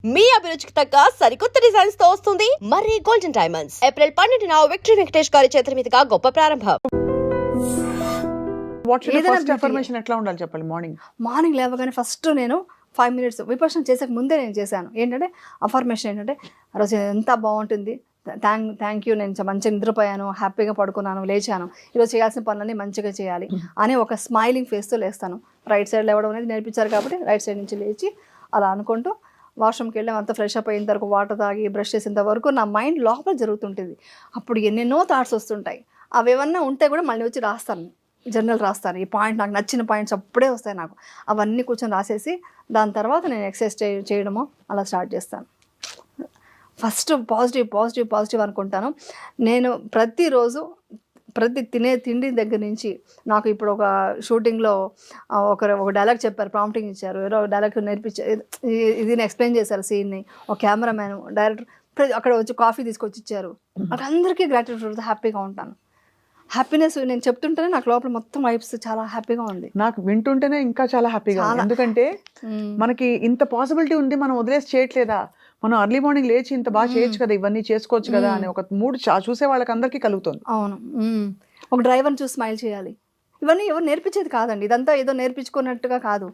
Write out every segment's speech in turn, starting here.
మీ అభిరుచికి తగ్గ సరికొత్త డిజైన్స్ తో వస్తుంది మర్రి గోల్డెన్ డైమండ్స్. ఏప్రిల్ 12న విక్టరీ వెంకటేష్ గారి చేతుల మీదుగా గొప్ప ప్రారంభం. వాట్ షుడ్ ఫస్ట్ అఫర్మేషన్ ఎట్లా ఉండాలి చెప్పాలి? మార్నింగ్ లేవగానే ఫస్ట్ నేను 5 minutes విపర్శన చేసే ముందే నేను చేశాను. ఏంటంటే అఫర్మేషన్ ఏంటంటే ఆ రోజు ఎంత బాగుంటుంది, థ్యాంక్ యూ, నేను మంచిగా నిద్రపోయాను, హ్యాపీగా పడుకున్నాను, లేచాను, ఈరోజు చేయాల్సిన పనులన్నీ మంచిగా చేయాలి అని ఒక స్మైలింగ్ ఫేస్తో లేస్తాను. రైట్ సైడ్ లేవడం అనేది నేర్పించారు కాబట్టి రైట్ సైడ్ నుంచి లేచి అలా అనుకుంటూ వాష్రూమ్కి వెళ్ళి అంతా ఫ్రెష్ అప్ అయిన తర్వాత వాటర్ తాగి బ్రష్ చేసేంత వరకు నా మైండ్ లోపల జరుగుతుంటుంది. అప్పుడు ఎన్నెన్నో థాట్స్ వస్తుంటాయి. అవి ఏమన్నా ఉంటే కూడా మళ్ళీ వచ్చి రాస్తాను, జర్నల్ రాస్తాను. ఈ పాయింట్ నాకు నచ్చిన పాయింట్స్ అప్పుడే వస్తాయి నాకు. అవన్నీ కూర్చొని రాసేసి దాని తర్వాత నేను ఎక్సర్సైజ్ చేయడమో అలా స్టార్ట్ చేస్తాను. ఫస్ట్ పాజిటివ్ అనుకుంటాను. నేను ప్రతిరోజు తినే తిండి దగ్గర నుంచి నాకు ఇప్పుడు ఒక షూటింగ్లో ఒక డైలాగ్ చెప్పారు, ప్రాంప్టింగ్ ఇచ్చారు, ఏదో డైలాగ్ నేర్పించారు, ఇది ఎక్స్ప్లెయిన్ చేశారు సీన్ని. ఒక కెమెరామ్యాన్, డైరెక్టర్ అక్కడ వచ్చి కాఫీ తీసుకొచ్చి ఇచ్చారు. అందరికీ గ్రాటిట్యూడ్, హ్యాపీగా ఉంటాను. హ్యాపీనెస్ నేను చెప్తుంటేనే నాకు లోపల మొత్తం వైబ్స్ చాలా హ్యాపీగా ఉంది. నాకు వింటుంటేనే ఇంకా చాలా హ్యాపీగా ఉంది. ఎందుకంటే మనకి ఇంత పాసిబిలిటీ ఉంది, మనం వదిలేసి చేయట్లేదా, మనం అర్లీ మార్నింగ్ లేచి ఇంత బాగా చేయొచ్చు కదా, ఇవన్నీ చేసుకోవచ్చు కదా అని ఒక మూడు చూసే వాళ్ళకి అందరికీ కలుగుతుంది. అవును, ఒక డ్రైవర్ని చూసి స్మైల్ చేయాలి. ఇవన్నీ ఎవరు నేర్పించేది కాదండి, ఇదంతా ఏదో నేర్పించుకున్నట్టుగా కాదు.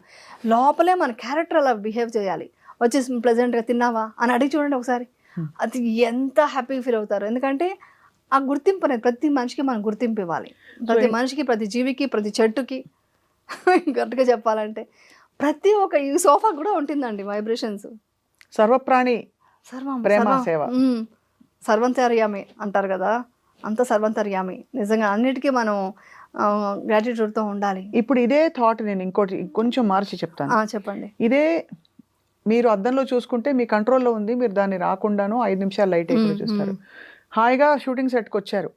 లోపలే మన క్యారెక్టర్ అలా బిహేవ్ చేయాలి. వచ్చేసి ప్లెజెంట్గా తిన్నావా అని అడిగి చూడండి ఒకసారి, అది ఎంత హ్యాపీగా ఫీల్ అవుతారు. ఎందుకంటే ఆ గుర్తింపు అనేది ప్రతి మనిషికి మనం గుర్తింపు ఇవ్వాలి. ప్రతి మనిషికి, ప్రతి జీవికి, ప్రతి చెట్టుకి గట్టిగా చెప్పాలంటే ప్రతి ఒక్క ఈ సోఫా కూడా ఉంటుందండి వైబ్రేషన్స్. సర్వప్రాణి ప్రేమ సేవ, సర్వంతర్యామి అంటారు కదా, అంత సర్వంతర్యామి. నిజంగా అన్నిటికీ మనం గ్రాటిట్యూడ్తో ఉండాలి. ఇప్పుడు ఇదే థాట్ నేను ఇంకోటి కొంచెం మార్చి చెప్తాను. చెప్పండి. ఇదే మీరు అద్దంలో చూసుకుంటే మీ కంట్రోల్లో ఉంది, మీరు దాన్ని రాకుండాను 5 నిమిషాలు లైట్ అయిపోయి చూస్తారు. హాయిగా షూటింగ్ సెట్కి వచ్చారు,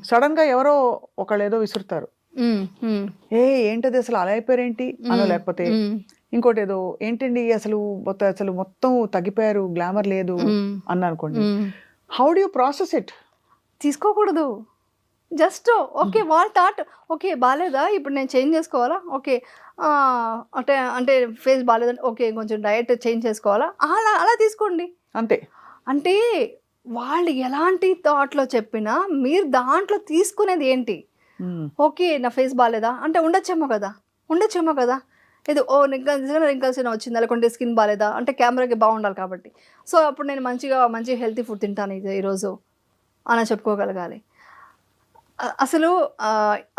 సడన్ గా ఎవరో ఒకళ్ళు ఏదో విసురుతారు, ఏంటది అసలు అలా అయిపోయారేంటి అనో, లేకపోతే ఇంకోటి ఏదో ఏంటండి అసలు మొత్తం తగ్గిపోయారు, గ్లామర్ లేదు అన్న అనుకోండి. How do you process it? తీసుకోకూడదు. జస్ట్ ఓకే, వాళ్ళ థాట్ ఓకే బాగాలేదా, ఇప్పుడు నేను చేంజ్ చేసుకోవాలా, ఓకే అంటే ఫేస్ బాగాలేదంటే ఓకే కొంచెం డయట్ చేంజ్ చేసుకోవాలా, అలా తీసుకోండి అంతే. అంటే వాళ్ళు ఎలాంటి థాట్లో చెప్పినా మీరు దాంట్లో తీసుకునేది ఏంటి? ఓకే నా ఫేస్ బాగాలేదా అంటే ఉండొచ్చేమో కదా, ఏదో నిజంగా రింకల్స్ వచ్చిందా, లేకుంటే స్కిన్ బాగాలేదా అంటే కెమెరాకి బాగుండాలి కాబట్టి, సో అప్పుడు నేను మంచి హెల్తీ ఫుడ్ తింటాను ఈరోజు అలా చెప్పుకోగలగాలి. అసలు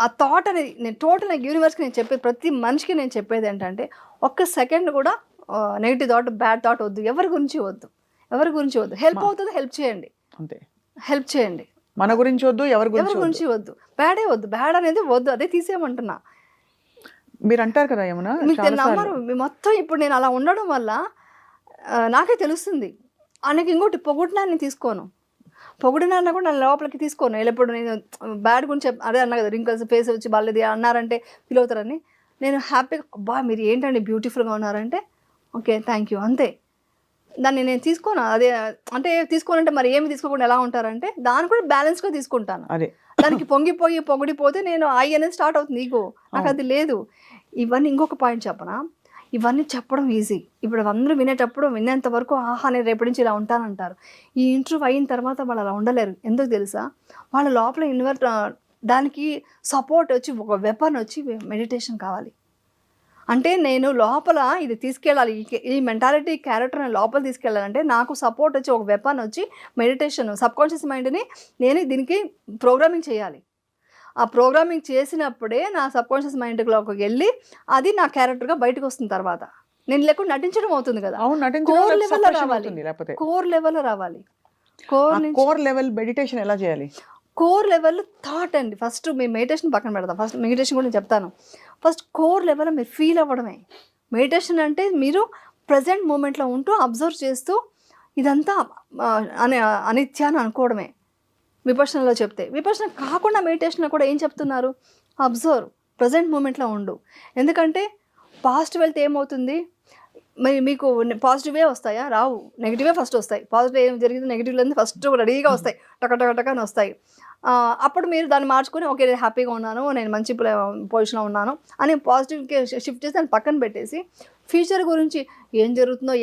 ఆ థాట్ అనేది నేను టోటల్ యూనివర్స్కి నేను చెప్పేది, ప్రతి మనిషికి నేను చెప్పేది ఏంటంటే ఒక్క సెకండ్ కూడా నెగిటివ్ థాట్, బ్యాడ్ థాట్ వద్దు, ఎవరి గురించి వద్దు. హెల్ప్ అవుతుంది, హెల్ప్ చేయండి, మన గురించి వద్దు, ఎవరి గురించి వద్దు, బ్యాడ్ అనేది వద్దు, అదే తీసేయమంటున్నా. మీరు అంటారు కదా ఏమన్నా నమ్మరు మొత్తం. ఇప్పుడు నేను అలా ఉండడం వల్ల నాకే తెలుస్తుంది. ఆయనకి ఇంకోటి పొగుడినా నేను తీసుకోను, పొగిడినా కూడా నేను లోపలికి తీసుకోను. ఎప్పుడు నేను బ్యాడ్ గురించి అదే అన్నా కదా, రింకల్స్ ఫేస్ వచ్చి బాగాలేదు అన్నారంటే ఫీల్ అవుతారని, నేను హ్యాపీగా అబ్బా మీరు ఏంటండి బ్యూటిఫుల్గా ఉన్నారంటే ఓకే థ్యాంక్ యూ అంతే. దాన్ని నేను తీసుకోను. అదే అంటే తీసుకోనంటే మరి ఏమి తీసుకోకుండా ఎలా ఉంటారంటే దాన్ని కూడా బ్యాలెన్స్గా తీసుకుంటాను. దానికి పొంగిపోయి పొగిడిపోతే నేను అనేది స్టార్ట్ అవుతుంది ఈగో, నాకు అది లేదు. ఇవన్నీ ఇంకొక పాయింట్ చెప్పనా, ఇవన్నీ చెప్పడం ఈజీ. ఇప్పుడు అందరూ వినేంత వరకు ఆహా నేను రేపటి నుంచి ఇలా ఉంటానంటారు. ఈ ఇంటర్వ్యూ అయిన తర్వాత వాళ్ళు అలా ఉండలేరు. ఎందుకు తెలుసా, వాళ్ళ లోపల దానికి సపోర్ట్ వచ్చి ఒక వెపన్ వచ్చి మెడిటేషన్ కావాలి. అంటే నేను లోపల ఇది తీసుకెళ్ళాలి, ఈ మెంటాలిటీ క్యారెక్టర్ నేను లోపల తీసుకెళ్ళాలంటే నాకు సపోర్ట్ వచ్చి ఒక వెపన్ వచ్చి మెడిటేషన్, సబ్కాన్షియస్ మైండ్ని నేను దీనికి ప్రోగ్రామింగ్ చేయాలి. ఆ ప్రోగ్రామింగ్ చేసినప్పుడే నా సబ్కాన్షియస్ మైండ్లోకి వెళ్ళి అది నా క్యారెక్టర్గా బయటకు వస్తుంది. తర్వాత నేను లేకుండా నటించడం అవుతుంది కదా, కోర్ లెవెల్లో రావాలి. కోర్ లెవెల్ మెడిటేషన్ ఎలా చేయాలి? కోర్ లెవెల్ థాట్ అండి. ఫస్ట్ మీ మెడిటేషన్ పక్కన పెడతాం, ఫస్ట్ మెడిటేషన్ కూడా నేను చెప్తాను. ఫస్ట్ కోర్ లెవెల్ మీరు ఫీల్ అవ్వడమే మెడిటేషన్ అంటే. మీరు ప్రజెంట్ మూమెంట్లో ఉంటూ అబ్జర్వ్ చేస్తూ ఇదంతా అనిత్యాన్ని అనుకోవడమే. విపర్శనలో చెప్తే, విపర్శన కాకుండా మెడిటేషన్లో కూడా ఏం చెప్తున్నారు, అబ్జర్వ్, ప్రజెంట్ మూమెంట్లో ఉండు. ఎందుకంటే పాస్ట్ వెళ్తే ఏమవుతుంది, మరి మీకు పాజిటివే వస్తాయా? రావు, నెగిటివే ఫస్ట్ వస్తాయి. పాజిటివ్ ఏం జరిగింది నెగిటివ్లో ఫస్ట్ రెడీగా వస్తాయి, టకటకటకని వస్తాయి. అప్పుడు మీరు దాన్ని మార్చుకొని ఓకే నేను హ్యాపీగా ఉన్నాను, నేను మంచి పొజిషన్లో ఉన్నాను అని పాజిటివ్కి షిఫ్ట్ చేసి దాన్ని పక్కన పెట్టేసి ఫ్యూచర్ గురించి ఏం జరుగుతుందో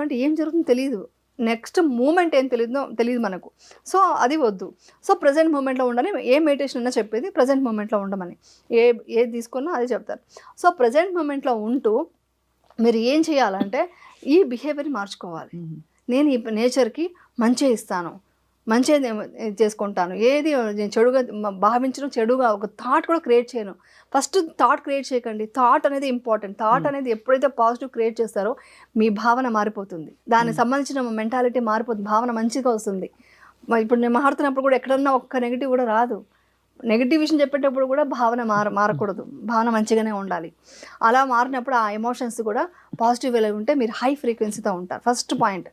అంటే ఏం జరుగుతుందో తెలియదు, నెక్స్ట్ మూమెంట్ ఏం తెలియదు మనకు. సో అది వద్దు. సో ప్రజెంట్ మూమెంట్లో ఉండని, ఏ మెడిటేషన్ అన్నా చెప్పేది ప్రజెంట్ మూమెంట్లో ఉండమని. ఏది తీసుకున్నా అదే చెప్తారు. సో ప్రజెంట్ మూమెంట్లో ఉంటూ మీరు ఏం చేయాలంటే ఈ బిహేవియర్ మార్చుకోవాలి. నేను ఈ నేచర్కి మంచి ఇస్తాను, మంచిగా చేసుకుంటాను, ఏది నేను చెడుగా భావించడం, చెడుగా ఒక థాట్ కూడా క్రియేట్ చేయను. ఫస్ట్ థాట్ క్రియేట్ చేయకండి. థాట్ అనేది ఇంపార్టెంట్. థాట్ అనేది ఎప్పుడైతే పాజిటివ్ క్రియేట్ చేస్తారో మీ భావన మారిపోతుంది, దానికి సంబంధించిన మెంటాలిటీ మారిపోతుంది, భావన మంచిగా వస్తుంది. ఇప్పుడు నేను మాట్లాడుతున్నప్పుడు కూడా ఎక్కడన్నా ఒక్క నెగిటివ్ కూడా రాదు. నెగిటివ్ విషయం చెప్పేటప్పుడు కూడా భావన మారకూడదు, భావన మంచిగానే ఉండాలి. అలా మారినప్పుడు ఆ ఎమోషన్స్ కూడా పాజిటివ్ వేలో ఉంటే మీరు హై ఫ్రీక్వెన్సీతో ఉంటారు. First point.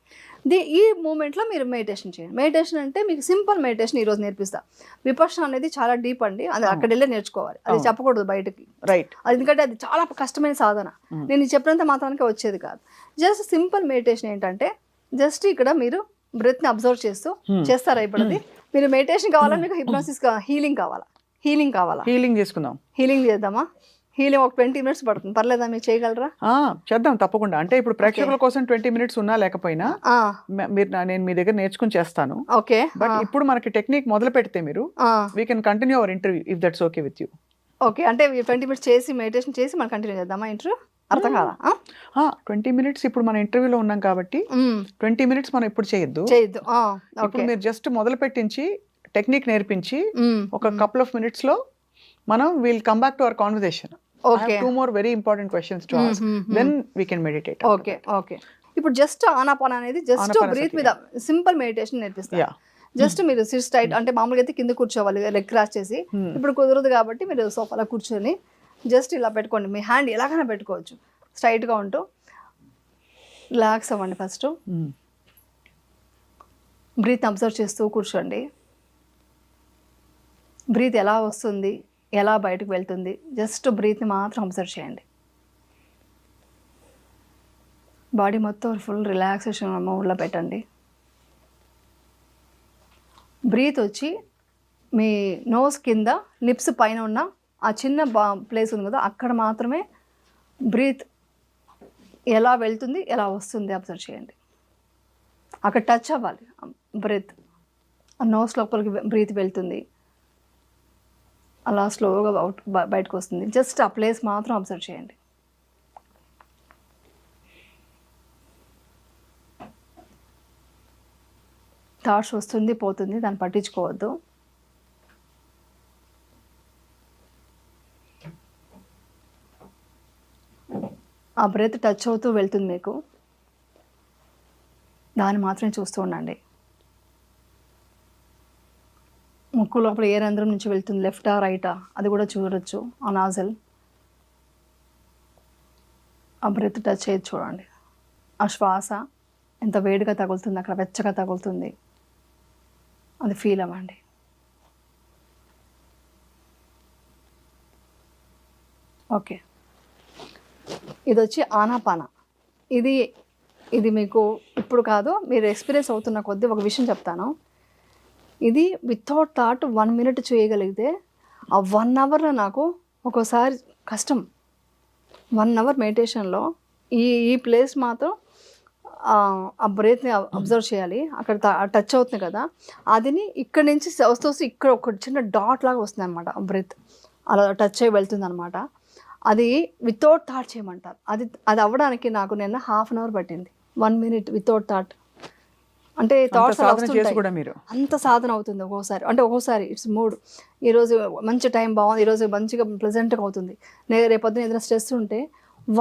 ఈ మూమెంట్లో మీరు మెడిటేషన్ చేయండి. మెడిటేషన్ అంటే మీకు సింపుల్ మెడిటేషన్ ఈరోజు నేర్పిస్తా. విపశ్యన అనేది చాలా డీప్ అండి, అది అక్కడ వెళ్ళే నేర్చుకోవాలి, అది చెప్పకూడదు బయటకి. రైట్. ఎందుకంటే అది చాలా కష్టమైన సాధన, నేను చెప్పినంత మాత్రానికి వచ్చేది కాదు. జస్ట్ సింపుల్ మెడిటేషన్ ఏంటంటే జస్ట్ ఇక్కడ మీరు బ్రెత్ని అబ్జర్వ్ చేస్తూ చేస్తారా. ఇప్పుడు అది మీరు మెడిటేషన్ కావాలా, మీకు హిప్నోసిస్ హీలింగ్ కావాలా? హీలింగ్ చేసుకుందాం. హీలింగ్ చేద్దామా? హీలింగ్ ఒక 20 minutes పడుతుంది, పర్లేదా? మీరు చేయగలరా? చేద్దాం తప్పకుండా. అంటే ఇప్పుడు ప్రేక్షకుల కోసం 20 minutes ఉన్నా లేకపోయినా మీరు నేను మీ దగ్గర నేర్చుకుని చేస్తాను. ఓకే. బట్ ఇప్పుడు మనకి టెక్నిక్ మొదలు పెడితే మీరు we can continue our interview if that's okay with you. Okay, అంటే 20 minutes చేసి మెడిటేషన్ చేసి మనం కంటిన్యూ చేద్దామా ఇంటర్వ్యూ? అర్థం కాదా? 20 minutes ఇప్పుడు మన ఇంటర్వ్యూలో ఉన్నాం కాబట్టి 20 minutes మనం ఇప్పుడు చేయొద్దు. ఇప్పుడు మీరు జస్ట్ మొదలు పెట్టించి టెక్నిక్ నేర్పించి ఒక couple of minutes లో మనం will come back to our conversation. Okay. 2 more very important questions to ask. Then we can meditate. Okay. ఇప్పుడు జస్ట్ ఆనాపాన అనేది జస్ట్ బ్రీత్ మీద సింపుల్ మెడిటేషన్ నేర్పిస్తారు. జస్ట్ మీరు సిట్ స్ట్రైట్, అంటే మామూలుగా అయితే కింద కూర్చోవాలి లెగ్ క్రాస్ చేసి. ఇప్పుడు కుదరదు కాబట్టి మీరు సోఫాలో కూర్చొని జస్ట్ ఇలా పెట్టుకోండి. మీ హ్యాండ్ ఎలాగైనా పెట్టుకోవచ్చు, స్ట్రైట్గా ఉంటూ రిలాక్స్ అవ్వండి. ఫస్ట్ బ్రీత్ అబ్జర్వ్ చేస్తూ కూర్చోండి. బ్రీత్ ఎలా వస్తుంది, ఎలా బయటకు వెళ్తుంది, జస్ట్ బ్రీత్ని మాత్రం అబ్జర్వ్ చేయండి. బాడీ మొత్తం ఫుల్ రిలాక్సేషన్ మోడ్లో పెట్టండి. బ్రీత్ వచ్చి మీ నోస్ కింద లిప్స్ పైన ఉన్న ఆ చిన్న ప్లేస్ ఉంది కదా, అక్కడ మాత్రమే బ్రీత్ ఎలా వెళ్తుంది, ఎలా వస్తుంది అబ్జర్వ్ చేయండి. అక్కడ టచ్ అవ్వాలి బ్రీత్. ఆ నోస్ లోపలికి బ్రీత్ వెళ్తుంది, అలా స్లోగా బయటకు వస్తుంది. జస్ట్ ఆ ప్లేస్ మాత్రం అబ్జర్వ్ చేయండి. థాట్స్ వస్తుంది పోతుంది, దాన్ని పట్టించుకోవద్దు. ఆ బ్రెత్ టచ్ అవుతూ వెళ్తుంది మీకు, దాన్ని మాత్రమే చూస్తూ ఉండండి. ముక్కు లోపల ఏ రంధ్రం నుంచి వెళ్తుంది, లెఫ్టా రైటా, అది కూడా చూడొచ్చు. ఆ నాజల్, ఆ బ్రెత్ టచ్ అయ్యేది చూడండి. ఆ శ్వాస ఎంత వేడిగా తగులుతుంది, అక్కడ వెచ్చగా తగులుతుంది, అది ఫీల్ అవ్వండి. ఓకే, ఇది వచ్చి ఆనాపాన. ఇది మీకు ఇప్పుడు కాదు, మీరు ఎక్స్పీరియన్స్ అవుతున్న కొద్దీ ఒక విషయం చెప్తాను. ఇది వితౌట్ థాట్ 1 minute చేయగలిగితే ఆ 1 hourలో నాకు ఒక్కోసారి కష్టం. 1 hour మెడిటేషన్లో ఈ ప్లేస్ మాత్రం ఆ బ్రీత్ని అబ్జర్వ్ చేయాలి. అక్కడ టచ్ అవుతుంది కదా, అదిని ఇక్కడి నుంచి వస్తూ ఇక్కడ ఒక చిన్న డాట్ లాగా వస్తుంది అనమాట. బ్రీత్ అలా టచ్ అయ్యి వెళ్తుంది అనమాట. అది వితౌట్ థాట్ చేయమంటారు. అది అవ్వడానికి నాకు నిన్న 1/2 hour పట్టింది. 1 minute వితౌట్ థాట్. అంటే థాట్స్ అంత సాధన అవుతుంది ఒక్కోసారి. అంటే ఒక్కోసారి ఇట్స్ మూడ్. ఈరోజు మంచి టైం బాగుంది, ఈరోజు మంచిగా ప్లెజెంట్గా అవుతుంది. రేపొద్దున ఏదైనా స్ట్రెస్ ఉంటే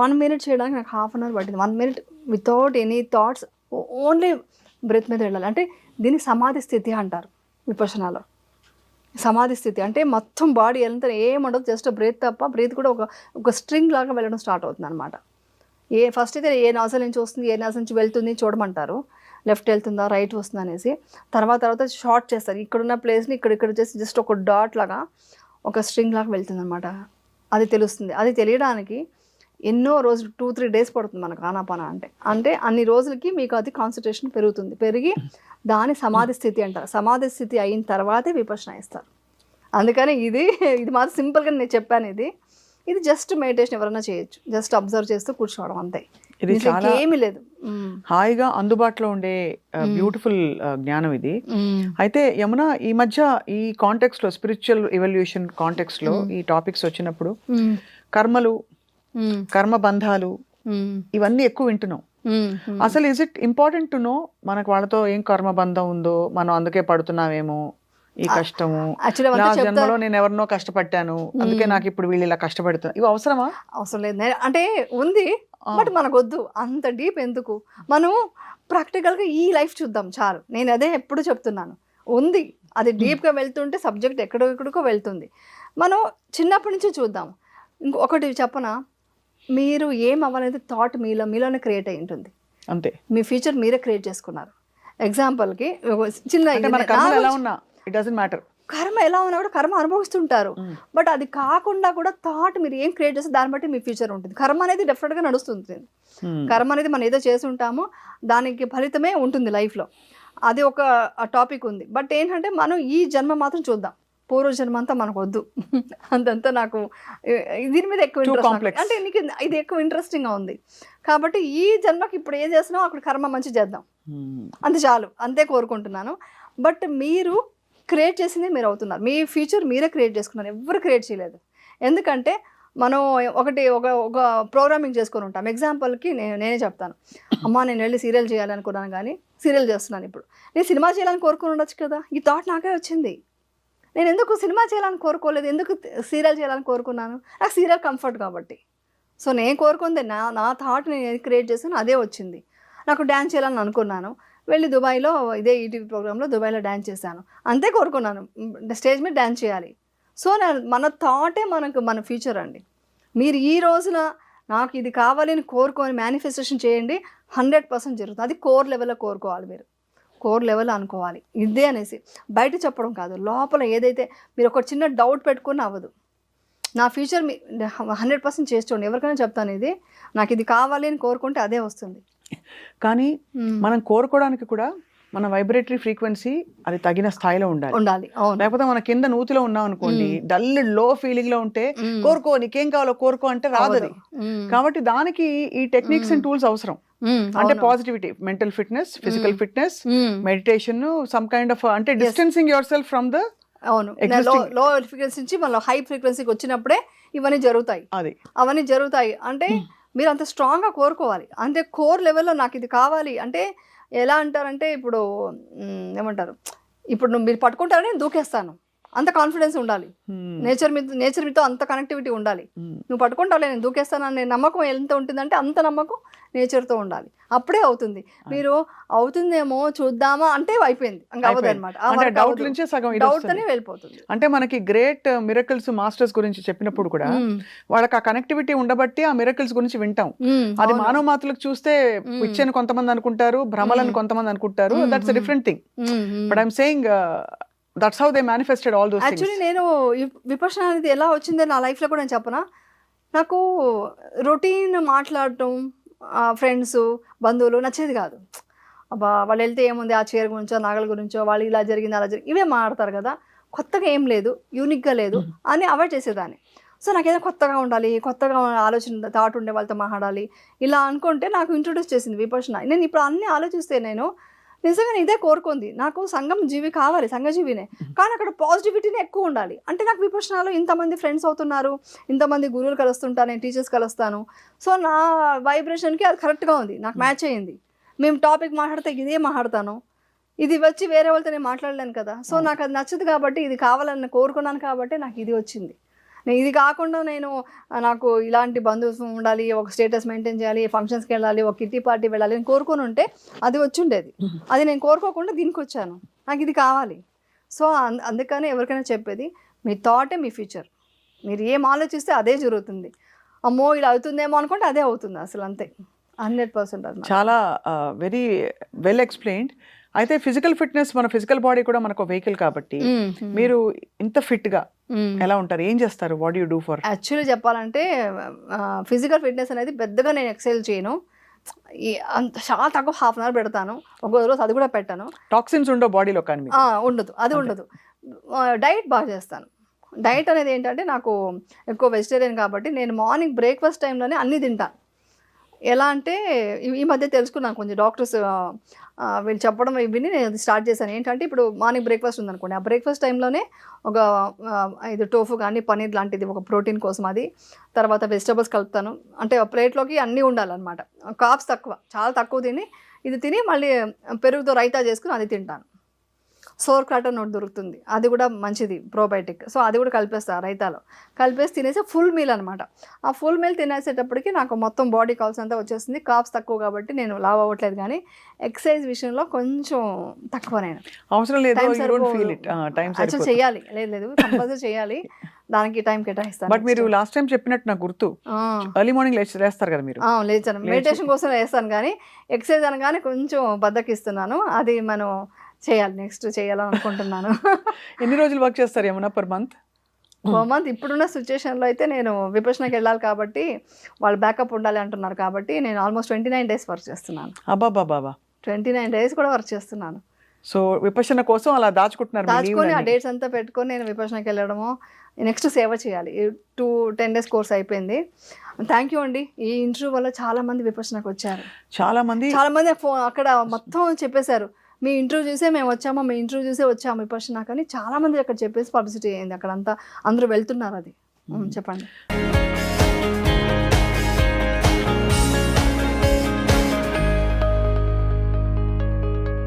1 minute చేయడానికి నాకు 1/2 hour పట్టింది. 1 minute without any thoughts, only breath మీద వెళ్ళాలి. అంటే దీన్ని సమాధి స్థితి అంటారు విపశ్యనాలో. సమాధి స్థితి అంటే మొత్తం బాడీ ఎంత ఏముండదు, జస్ట్ బ్రీత్ తప్ప. బ్రీత్ కూడా ఒక స్ట్రింగ్ లాగా వెళ్ళడం స్టార్ట్ అవుతుంది అనమాట. ఫస్ట్ అయితే ఏ నాజల్ నుంచి వస్తుంది, ఏ నాజల్ నుంచి వెళ్తుంది చూడమంటారు. లెఫ్ట్ వెళ్తుందా రైట్ వస్తుందా అనేసి. తర్వాత షార్ట్ చేస్తారు. ఇక్కడున్న ప్లేస్ని ఇక్కడ చేసి జస్ట్ ఒక డాట్ లాగా ఒక స్ట్రింగ్ లాగా వెళ్తుంది అనమాట. అది తెలుస్తుంది. అది తెలియడానికి ఎన్నో రోజులు 2-3 days పడుతుంది మనకు ఆనాపాన అంటే అన్ని రోజులకి మీకు అది కాన్సన్ట్రేషన్ పెరిగి దాని సమాధి స్థితి అంటారు. సమాధి స్థితి అయిన తర్వాతే విపశ్యన ఇస్తారు. అందుకని ఇది మాత్రం సింపుల్గా నేను చెప్పాను. ఇది జస్ట్ మెడిటేషన్ ఎవరైనా చేయొచ్చు. జస్ట్ అబ్జర్వ్ చేస్తూ కూర్చోవడం అంతే. ఇది చాలా ఏమీ లేదు. హాయిగా అందుబాటులో ఉండే బ్యూటిఫుల్ జ్ఞానం ఇది. అయితే యమున, ఈ మధ్య ఈ కాంటెక్స్ట్ లో, స్పిరిచువల్ ఎవల్యూషన్ కాంటెక్స్ట్ లో ఈ టాపిక్స్ వచ్చినప్పుడు కర్మలు, కర్మ బంధాలు ఇవన్నీ ఎక్కువ వింటున్నాం. అసలు is it important to know మనకు వాళ్ళతో ఏం కర్మ బంధం ఉందో, మనం అందుకే పడుతున్నామేమో ఈ కష్టము, నా జన్మలో నేను ఎవరినో కష్టపడ్డాను అందుకే నాకు ఇప్పుడు వీళ్ళు ఇలా కష్టపడుతున్నారు, ఇవి అవసరమా? అవసరం లేదు అంటే ఉంది, బట్ మనకు వద్దు అంత డీప్ ఎందుకు. మనం ప్రాక్టికల్గా ఈ లైఫ్ చూద్దాం చాలు. నేను అదే ఎప్పుడు చెప్తున్నాను, ఉంది అది డీప్గా వెళ్తుంటే సబ్జెక్ట్ ఎక్కడెక్కడికో వెళ్తుంది. మనం చిన్నప్పటి నుంచి చూద్దాం. ఇంకొకటి చెప్పనా, మీరు ఏం అవ్వాలనేది థాట్ మీలోనే క్రియేట్ అయి ఉంటుంది. అంతే, మీ ఫ్యూచర్ మీరే క్రియేట్ చేసుకున్నారు. ఎగ్జాంపుల్కి చిన్న ఇట్ డజంట్ మ్యాటర్, కర్మ ఎలా ఉన్నా కూడా కర్మ అనుభవిస్తుంటారు. బట్ అది కాకుండా కూడా థాట్ మీరు ఏం క్రియేట్ చేస్తే దాన్ని బట్టి మీ ఫ్యూచర్ ఉంటుంది. కర్మ అనేది డెఫినెట్గా నడుస్తుంది. కర్మ అనేది మనం ఏదో చేసి ఉంటామో దానికి ఫలితమే ఉంటుంది లైఫ్లో. అది ఒక టాపిక్ ఉంది. బట్ ఏంటంటే మనం ఈ జన్మ మాత్రం చూద్దాం, పూర్వజన్మ అంతా మనకు వద్దు. అంతంతా నాకు దీని మీద ఎక్కువ ఇంట్రెస్ట్, అంటే నీకు ఇది ఎక్కువ ఇంట్రెస్టింగ్గా ఉంది కాబట్టి ఈ జన్మకి ఇప్పుడు ఏం చేస్తున్నామో అక్కడ కర్మ మంచి చేద్దాం, అంతే చాలు, అంతే కోరుకుంటున్నాను. బట్ మీరు క్రియేట్ చేసింది మీరు అవుతున్నారు. మీ ఫ్యూచర్ మీరే క్రియేట్ చేసుకున్నారు, ఎవరు క్రియేట్ చేయలేదు. ఎందుకంటే మనం ఒక ప్రోగ్రామింగ్ చేసుకొని ఉంటాం. ఎగ్జాంపుల్కి నేనే చెప్తాను, అమ్మ నేను వెళ్ళి సీరియల్ చేయాలనుకున్నాను కానీ సీరియల్ చేస్తున్నాను. ఇప్పుడు నేను సినిమా చేయాలని కోరుకుని ఉండొచ్చు కదా, ఈ థాట్ నాకే వచ్చింది. నేను ఎందుకు సినిమా చేయాలని కోరుకోలేదు, ఎందుకు సీరియల్ చేయాలని కోరుకున్నాను, నాకు సీరియల్ కంఫర్ట్ కాబట్టి. సో నేను కోరుకుంది నా థాట్ నేను క్రియేట్ చేశాను, అదే వచ్చింది. నాకు డ్యాన్స్ చేయాలని అనుకున్నాను, వెళ్ళి దుబాయ్లో ఇదే ఈటీవీ ప్రోగ్రాంలో దుబాయ్లో డ్యాన్స్ చేశాను, అంతే కోరుకున్నాను, స్టేజ్ మీద డ్యాన్స్ చేయాలి. సో మన థాటే మన ఫ్యూచర్ అండి. మీరు ఈ రోజున నాకు ఇది కావాలి అని కోరుకొని మేనిఫెస్టేషన్ చేయండి, 100% జరుగుతుంది. అది కోర్ లెవెల్లో కోరుకోవాలి, మీరు కోర్ లెవెల్లో అనుకోవాలి ఇదే అనేసి. బయట చెప్పడం కాదు, లోపల ఏదైతే మీరు ఒక చిన్న డౌట్ పెట్టుకుని అవ్వదు. నా ఫ్యూచర్ 100% చేసి చూడండి. ఎవరికైనా చెప్తాను, ఇది నాకు ఇది కావాలి అని కోరుకుంటే అదే వస్తుంది. కానీ మనం కోరుకోవడానికి కూడా మన వైబ్రేటరీ ఫ్రీక్వెన్సీ అది తగిన స్థాయిలో ఉండాలి. లేకపోతే మన కింద నూతిలో ఉన్నాం అనుకోండి, డల్ లో ఫీలింగ్ లో ఉంటే కోరుకో నీకేం కావాలో కోరుకో అంటే రాదు అది. కాబట్టి దానికి ఈ టెక్నిక్స్ అండ్ టూల్స్ అవసరం. అంటే positivity, mental fitness, physical fitness, meditation, some kind of అంటే distancing yourself from the low frequency నుంచి మనం హై ఫ్రీక్వెన్సీకి వచ్చినప్పుడే ఇవన్నీ జరుగుతాయి. అవన్నీ జరుగుతాయి అంటే మీరు అంత స్ట్రాంగ్గా కోరుకోవాలి. అంటే కోర్ లెవెల్లో నాకు ఇది కావాలి అంటే ఎలా అంటారంటే, ఇప్పుడు ఏమంటారు, ఇప్పుడు మీరు పట్టుకుంటారని నేను దూకేస్తాను, అంత కాన్ఫిడెన్స్ ఉండాలి. నేచర్ మీతో అంత కనెక్టివిటీ ఉండాలి. నువ్వు పట్టుకుంటావులే నేను దూకేస్తాను అనే నమ్మకం ఎంత ఉంటుందంటే అంత నమ్మకం నేచర్తో ఉండాలి, అప్పుడే అవుతుంది. మీరు అవుతుందేమో చూద్దామా అంటే అయిపోయింది, ఇంకా అవ్వదు అనమాట. డౌట్ అని వెళ్ళిపోతుంది. అంటే మనకి గ్రేట్ మిరకల్స్ మాస్టర్స్ గురించి చెప్పినప్పుడు కూడా వాళ్ళకి ఆ కనెక్టివిటీ ఉండబట్టి ఆ మిరకల్స్ గురించి వింటాం. అది మానవ మాతలకు చూస్తే పిచ్చని కొంతమంది అనుకుంటారు, భ్రమలను కొంతమంది అనుకుంటారు. That's different thing. But I'm saying that's how they manifested all those things. Actually నేను విపర్శన అనేది ఎలా వచ్చిందో నా లైఫ్లో కూడా నేను చెప్పనా, నాకు రొటీన్ మాట్లాడటం ఫ్రెండ్స్ బంధువులు నచ్చేది కాదు. అబ్బా వాళ్ళు వెళ్తే ఏముంది, ఆ చీర గురించో నగల గురించో, వాళ్ళు ఇలా జరిగింది అలా జరిగింది ఇవే మాట్లాడతారు కదా, కొత్తగా ఏం లేదు, యూనిక్గా లేదు అని అవాయిడ్ చేసేదాన్ని. సో నాకు ఏదో కొత్తగా ఉండాలి, కొత్తగా ఆలోచన థాట్ ఉండే వాళ్ళతో మాట్లాడాలి ఇలా అనుకుంటే నాకు ఇంట్రొడ్యూస్ చేసింది విపర్శన. నేను ఇప్పుడు అన్నీ ఆలోచిస్తే నేను నిజంగా ఇదే కోరుకుంది, నాకు సంఘం జీవి కావాలి, సంఘజీవినే, కానీ అక్కడ పాజిటివిటీనే ఎక్కువ ఉండాలి. అంటే నాకు విపర్శనలో ఇంతమంది ఫ్రెండ్స్ అవుతున్నారు, ఇంతమంది గురువులు కలుస్తుంటాను, నేను టీచర్స్ కలుస్తాను. సో నా వైబ్రేషన్కి అది కరెక్ట్గా ఉంది, నాకు మ్యాచ్ అయ్యింది. మేము టాపిక్ మాట్లాడితే ఇదే మాట్లాడతాను, ఇది వచ్చి వేరే వాళ్ళతో నేను మాట్లాడలేను కదా. సో నాకు అది నచ్చదు కాబట్టి, ఇది కావాలని కోరుకున్నాను కాబట్టి నాకు ఇది వచ్చింది. నేను ఇది కాకుండా నాకు ఇలాంటి బంధుత్వం ఉండాలి, ఒక స్టేటస్ మెయింటైన్ చేయాలి, ఫంక్షన్స్కి వెళ్ళాలి, ఒక కిట్టి పార్టీ వెళ్ళాలి నేను కోరుకొని ఉంటే అది వచ్చి ఉండేది. అది నేను కోరుకోకుండా దీనికి వచ్చాను, నాకు ఇది కావాలి. సో అందుకని ఎవరికైనా చెప్పేది, మీ థాటే మీ ఫ్యూచర్. మీరు ఏం ఆలోచిస్తే అదే జరుగుతుంది. అమ్మో ఇలా అవుతుందేమో అనుకుంటే అదే అవుతుంది, అసలు అంతే 100%. అది చాలా వెరీ వెల్ ఎక్స్ప్లెయిన్డ్. అయితే ఫిజికల్ ఫిట్నెస్, మన ఫిజికల్ బాడీ కూడా మనకు వెహికల్ కాబట్టి మీరు ఇంత ఫిట్గా ఎలా ఉంటారు, ఏం చేస్తారు, what you do for? Actually చెప్పాలంటే ఫిజికల్ ఫిట్నెస్ అనేది పెద్దగా నేను ఎక్సర్సైజ్ చేయను, అంత చాలా తక్కువ, హాఫ్ అన్ అవర్ పెడతాను, ఒక రోజు అది కూడా పెట్టాను. టాక్సిన్స్ ఉండవు బాడీలో? కానీ ఉండదు, అది ఉండదు. డైట్ బాగా చేస్తాను. డైట్ అనేది ఏంటంటే నాకు ఎక్కువ వెజిటేరియన్ కాబట్టి నేను మార్నింగ్ బ్రేక్ఫాస్ట్ టైంలోనే అన్నీ తింటాను. ఎలా అంటే ఈ మధ్య తెలుసుకున్నాను కొంచెం డాక్టర్స్ వీళ్ళు చెప్పడం విని నేను అది స్టార్ట్ చేశాను. ఏంటంటే ఇప్పుడు మార్నింగ్ బ్రేక్ఫాస్ట్ ఉందనుకోండి, ఆ బ్రేక్ఫాస్ట్ టైంలోనే ఒక ఇది టోఫు కానీ పన్నీర్ లాంటిది ఒక ప్రోటీన్ కోసం అది, తర్వాత వెజిటబుల్స్ కలుపుతాను. అంటే ఆ ప్లేట్లోకి అన్నీ ఉండాలన్నమాట. కార్బ్స్ తక్కువ, చాలా తక్కువ తిని ఇది తిని మళ్ళీ పెరుగుతో రైతా చేసుకుని అది తింటాను. సోర్ క్రాట్ అని ఒకటి దొరుకుతుంది, అది కూడా మంచిది ప్రోబయోటిక్. సో అది కూడా కలిపేస్తా రైతాలో, కలిపేసి తినేసి ఫుల్ మీల్ అనమాట. ఆ ఫుల్ మీల్ తినేసేటప్పటికి నాకు మొత్తం బాడీ కావాల్సినంత వచ్చేస్తుంది. కార్బ్స్ తక్కువ కాబట్టి నేను లావ్ అవ్వట్లేదు. కానీ ఎక్సర్సైజ్ విషయంలో కొంచెం తక్కువ. నేను అవసరం లేదు, యాక్చువల్ చేయాలి, లేదు కంపల్సరీ చేయాలి, దానికి టైం కేటాయిస్తాను. బట్ మీరు లాస్ట్ టైం చెప్పినట్టు నాకు గుర్తు, ఎర్లీ మార్నింగ్ లేస్తారు కదా మీరు? లేచాను, మెడిటేషన్ కోసం వేస్తాను, కానీ ఎక్సర్సైజ్ అనగానే కొంచెం బద్దకిస్తున్నాను. అది మనం చేయాలి, నెక్స్ట్ చేయాలని అనుకుంటున్నాను. ఎన్ని రోజులు వర్క్ చేస్తారు ఏమన్నా పర్ మంత్? ఇప్పుడున్న సిచ్యువేషన్లో అయితే నేను విపక్షణకి వెళ్ళాలి కాబట్టి వాళ్ళు బ్యాకప్ ఉండాలి అంటున్నారు కాబట్టి నేను ఆల్మోస్ట్ 29 days వర్క్ చేస్తున్నాను. అబ్బాబాబా, 29 days కూడా వర్క్ చేస్తున్నాను. సో విపక్షణ కోసం అలా దాచుకొని ఆ డేట్స్ అంతా పెట్టుకొని నేను విపక్షణకి వెళ్ళడము, నెక్స్ట్ సేవ చేయాలి. 10 days కోర్స్ అయిపోయింది. థ్యాంక్ యూ అండి, ఈ ఇంటర్వ్యూ వల్ల చాలా మంది విపక్షణకు వచ్చారు. చాలా మంది అక్కడ మొత్తం చెప్పేశారు, మీ ఇంటర్వ్యూ చూసే మేము వచ్చాము, మీ ఇంటర్వ్యూ చూసే వచ్చాము విపక్షణ కానీ చాలా మంది అక్కడ చెప్పేసి పబ్లిసిటీ అయింది. అక్కడంతా అందరూ వెళ్తున్నారు. అది చెప్పండి.